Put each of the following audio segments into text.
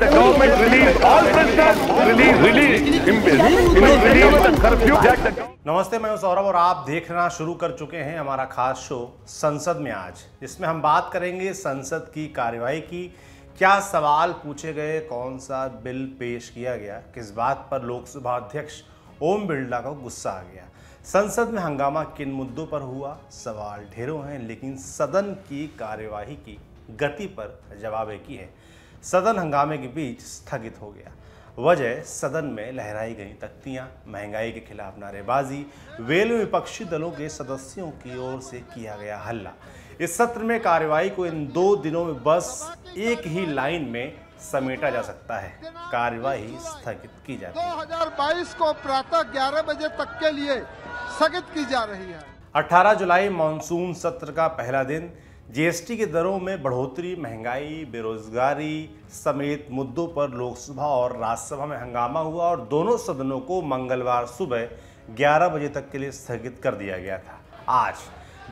the government release all prisoners, release the curfew. नमस्ते, मैं हूं सौरभ और आप देखना शुरू कर चुके हैं हमारा खास शो संसद में आज, जिसमें हम बात करेंगे संसद की कार्यवाही की। क्या सवाल पूछे गए, कौन सा बिल पेश किया गया, किस बात पर लोकसभा अध्यक्ष ओम बिरला को गुस्सा आ गया, संसद में हंगामा किन मुद्दों पर हुआ। सवाल ढेरों हैं, लेकिन सदन की कार्यवाही की गति पर जवाब एक ही है। सदन हंगामे के बीच स्थगित हो गया। वजह सदन में लहराई गई तख्तियां, महंगाई के खिलाफ नारेबाजी, वेल में विपक्षी दलों के सदस्यों की ओर से किया गया हल्ला। इस सत्र में कार्यवाही को इन 2 दिनों में बस एक ही लाइन में समेटा जा सकता है, कार्यवाही स्थगित की जाती है। 2022 को प्रातः 11 बजे तक के लिए स्थगित की जा रही है। 18 जुलाई मानसून सत्र का पहला दिन। जीएसटी की दरों में बढ़ोतरी, महंगाई, बेरोजगारी समेत मुद्दों पर लोकसभा और राज्यसभा में हंगामा हुआ और दोनों सदनों को मंगलवार सुबह 11 बजे तक के लिए स्थगित कर दिया गया था। आज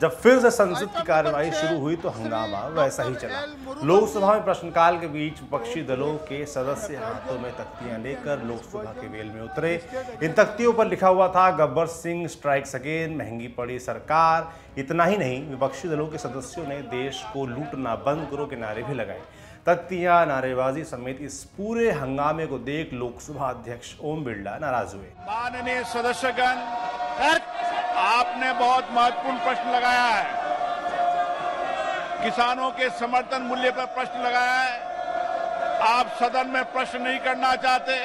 जब फिर से संसद की कार्यवाही शुरू हुई तो हंगामा वैसा ही चला। लोकसभा में प्रश्नकाल के बीच विपक्षी दलों के सदस्य हाथों में तख्तियां लेकर लोकसभा के वेल में उतरे। इन तख्तियों पर लिखा हुआ था गब्बर सिंह स्ट्राइक्स अगेन, महंगी पड़ी सरकार। इतना ही नहीं, विपक्षी दलों के सदस्यों ने देश को लूटना बंद करो के नारे भी लगाए। तख्तियां, नारेबाजी समेत इस पूरे हंगामे को देख लोकसभा अध्यक्ष ओम बिरला नाराज हुए। माननीय सदस्यगण, आपने बहुत महत्वपूर्ण प्रश्न लगाया है। किसानों के समर्थन मूल्य पर प्रश्न लगाया है। आप सदन में प्रश्न नहीं करना चाहते,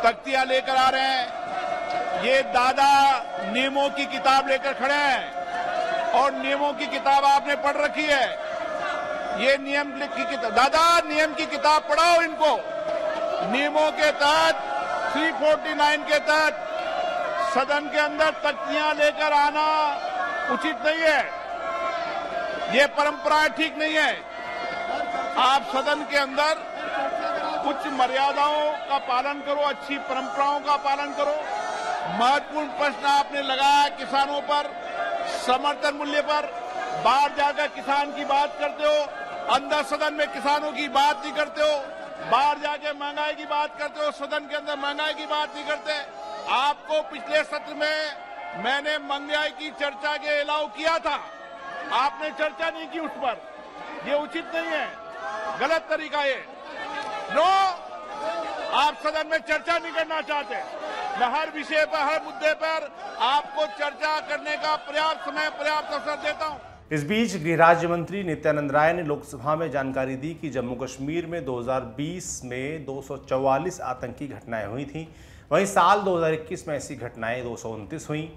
तख्तियां लेकर आ रहे हैं। ये दादा नियमों की किताब लेकर खड़े हैं और नियमों की किताब आपने पढ़ रखी है। ये नियम की किताब, दादा नियम की किताब पढ़ाओ इनको। नियमों के तहत 349 के तहत सदन के अंदर तख्तियां लेकर आना उचित नहीं है। ये परंपरा ठीक नहीं है। आप सदन के अंदर कुछ मर्यादाओं का पालन करो, अच्छी परंपराओं का पालन करो। महत्वपूर्ण प्रश्न आपने लगाया किसानों पर, समर्थन मूल्य पर। बाहर जाकर किसान की बात करते हो, अंदर सदन में किसानों की बात नहीं करते हो। बाहर जाकर महंगाई की बात करते हो, सदन के अंदर महंगाई की बात नहीं करते। आपको पिछले सत्र में मैंने महंगाई की चर्चा के अलाउ किया था, आपने चर्चा नहीं की उस पर। ये उचित नहीं है, गलत तरीका ये। नो, आप सदन में चर्चा नहीं करना चाहते। मैं हर विषय पर, हर मुद्दे पर आपको चर्चा करने का पर्याप्त समय, पर्याप्त अवसर देता हूं। इस बीच गृह राज्य मंत्री नित्यानंद राय ने लोकसभा में जानकारी दी कि जम्मू कश्मीर में 2020 में 244 आतंकी घटनाएं हुई थीं। वहीं साल 2021 में ऐसी घटनाएं 229 हुई।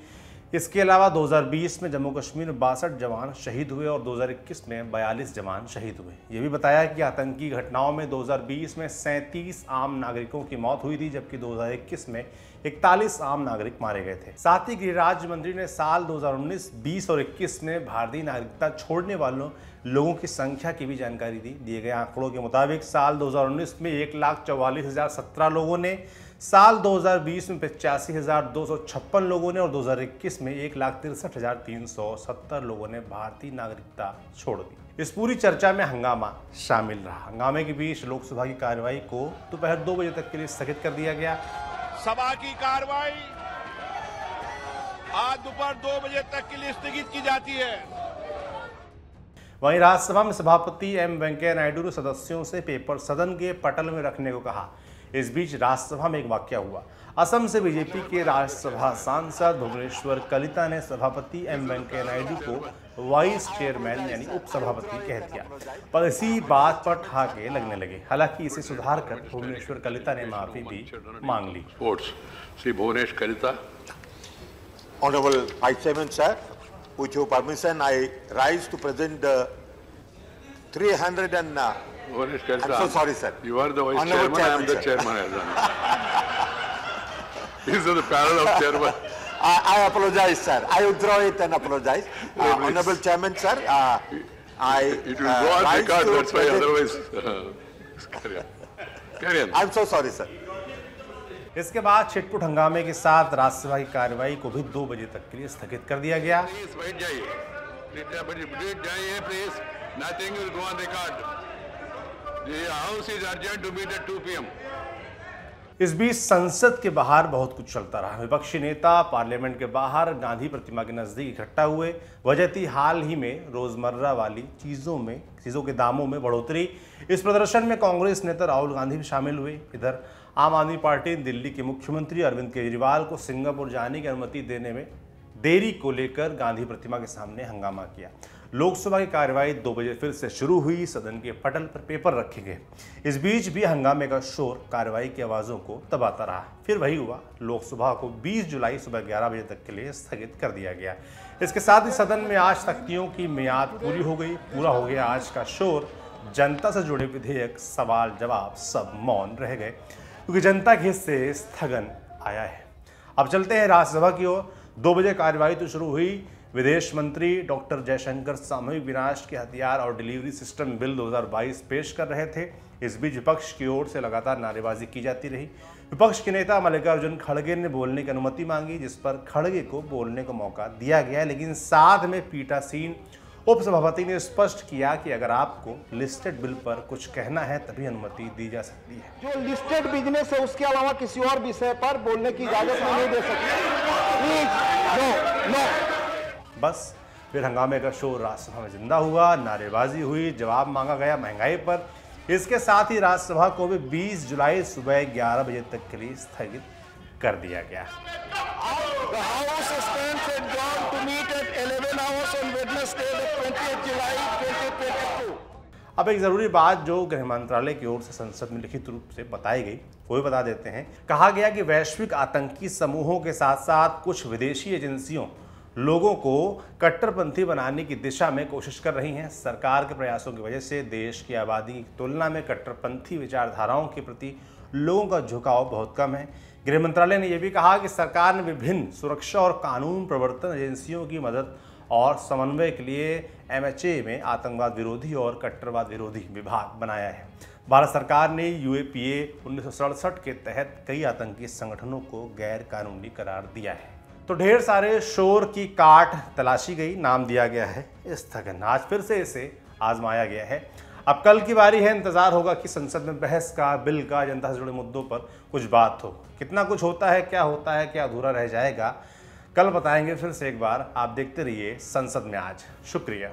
इसके अलावा 2020 में जम्मू कश्मीर में 62 जवान शहीद हुए और 2021 में 42 जवान शहीद हुए। ये भी बताया कि आतंकी घटनाओं में 2020 में 37 आम नागरिकों की मौत हुई थी, जबकि 2021 में 41 आम नागरिक मारे गए थे। साथ ही गृह राज्य मंत्री ने साल 2019, 20 और 21 में भारतीय नागरिकता छोड़ने वालों लोगों की संख्या की भी जानकारी दी। दिए गए आंकड़ों के मुताबिक साल 2019 में 1,44,017 लोगों ने, साल 2020 में 85,256 लोगों ने और 2021 में 1,63,370 लोगों ने भारतीय नागरिकता छोड़ दी। इस पूरी चर्चा में हंगामा शामिल रहा। हंगामे के बीच लोकसभा की कार्यवाही को दोपहर 2 बजे तक के लिए स्थगित कर दिया गया। सभा की कार्यवाही आज दोपहर 2 बजे तक के लिए स्थगित की जाती है। वहीं राज्यसभा में सभापति एम वेंकैया नायडू ने सदस्यों से पेपर सदन के पटल में रखने को कहा। इस बीच राज्यसभा में एक वाकया हुआ। असम से बीजेपी के राज्यसभा सांसद भुवनेश्वर कलिता ने सभापति एम वेंकैया नायडू को वाइस चेयरमैन यानी उपसभापति कह दिया, पर इसी बात पर ठहाके लगने लगे। हालांकि इसे सुधार कर भुवनेश्वर कलिता ने माफी भी मांग ली। Shri Bhuvnesh Kalita. Honorable Vice Chairman sir, with your permission, I rise to present the 300 and. I'm so sorry, sir. You are the vice chairman. I am the chairman. These are the parallel of chairman. I apologize, sir. I withdraw it and apologize. Honorable Chairman, sir. It will go on record. That's why otherwise. Carry on. I'm so sorry, sir. इसके बाद छिटपुट हंगामे के साथ राज्यसभा की कार्यवाही को भी 2 बजे तक के लिए स्थगित कर दिया गया। The House is adjourned to meet at 2 p.m. इस बीच संसद के बाहर बहुत कुछ चलता रहा। विपक्षी नेता पार्लियामेंट के बाहर गांधी प्रतिमा के नजदीक इकट्ठा हुए। वजह थी हाल ही में रोजमर्रा वाली चीजों के दामों में बढ़ोतरी। इस प्रदर्शन में कांग्रेस नेता राहुल गांधी भी शामिल हुए। इधर आम आदमी पार्टी ने दिल्ली के मुख्यमंत्री अरविंद केजरीवाल को सिंगापुर जाने की अनुमति देने में देरी को लेकर गांधी प्रतिमा के सामने हंगामा किया। लोकसभा की कार्यवाही 2 बजे फिर से शुरू हुई। सदन के पटल पर पेपर रखे गए। इस बीच भी हंगामे का शोर कार्यवाही की आवाज़ों को दबाता रहा। फिर वही हुआ, लोकसभा को 20 जुलाई सुबह 11 बजे तक के लिए स्थगित कर दिया गया। इसके साथ ही सदन में आज तख्तियों की मियाद पूरी हो गई। पूरा हो गया आज का शोर। जनता से जुड़े विधेयक, सवाल जवाब सब मौन रह गए, क्योंकि जनता के हिस्से स्थगन आया है। अब चलते हैं राज्यसभा की ओर। 2 बजे कार्यवाही तो शुरू हुई। विदेश मंत्री डॉक्टर जयशंकर सामूहिक विनाश के हथियार और डिलीवरी सिस्टम बिल 2022 पेश कर रहे थे। इस बीच विपक्ष की ओर से लगातार नारेबाजी की जाती रही। विपक्ष के नेता मल्लिकार्जुन खड़गे ने बोलने की अनुमति मांगी, जिस पर खड़गे को बोलने का मौका दिया गया, लेकिन साथ में पीठासीन उपसभापति ने स्पष्ट किया कि अगर आपको लिस्टेड बिल पर कुछ कहना है तभी अनुमति दी जा सकती है। जो लिस्टेड बिजनेस है उसके अलावा किसी और विषय पर बोलने की इजाजत नहीं दे सकते। बस फिर हंगामे का शोर राज्यसभा में जिंदा हुआ। नारेबाजी हुई, जवाब मांगा गया महंगाई पर। इसके साथ ही राज्यसभा को भी 20 जुलाई सुबह 11 बजे तक के लिए स्थगित कर दिया गया। अब एक जरूरी बात जो गृह मंत्रालय की ओर से संसद में लिखित रूप से बताई गई, वो भी बता देते हैं। कहा गया कि वैश्विक आतंकी समूहों के साथ साथ कुछ विदेशी एजेंसियों लोगों को कट्टरपंथी बनाने की दिशा में कोशिश कर रही हैं। सरकार के प्रयासों की वजह से देश की आबादी की तुलना में कट्टरपंथी विचारधाराओं के प्रति लोगों का झुकाव बहुत कम है। गृह मंत्रालय ने यह भी कहा कि सरकार ने विभिन्न सुरक्षा और कानून प्रवर्तन एजेंसियों की मदद और समन्वय के लिए MHA में आतंकवाद विरोधी और कट्टरवाद विरोधी विभाग बनाया है। भारत सरकार ने UAPA 1967 के तहत कई आतंकी संगठनों को गैर कानूनी करार दिया है। तो ढेर सारे शोर की काट तलाशी गई, नाम दिया गया है स्थगन। आज फिर से इसे आजमाया गया है। अब कल की बारी है। इंतजार होगा कि संसद में बहस का, बिल का, जनता से जुड़े मुद्दों पर कुछ बात हो। कितना कुछ होता है, क्या अधूरा रह जाएगा, कल बताएंगे फिर से एक बार। आप देखते रहिए संसद में आज। शुक्रिया।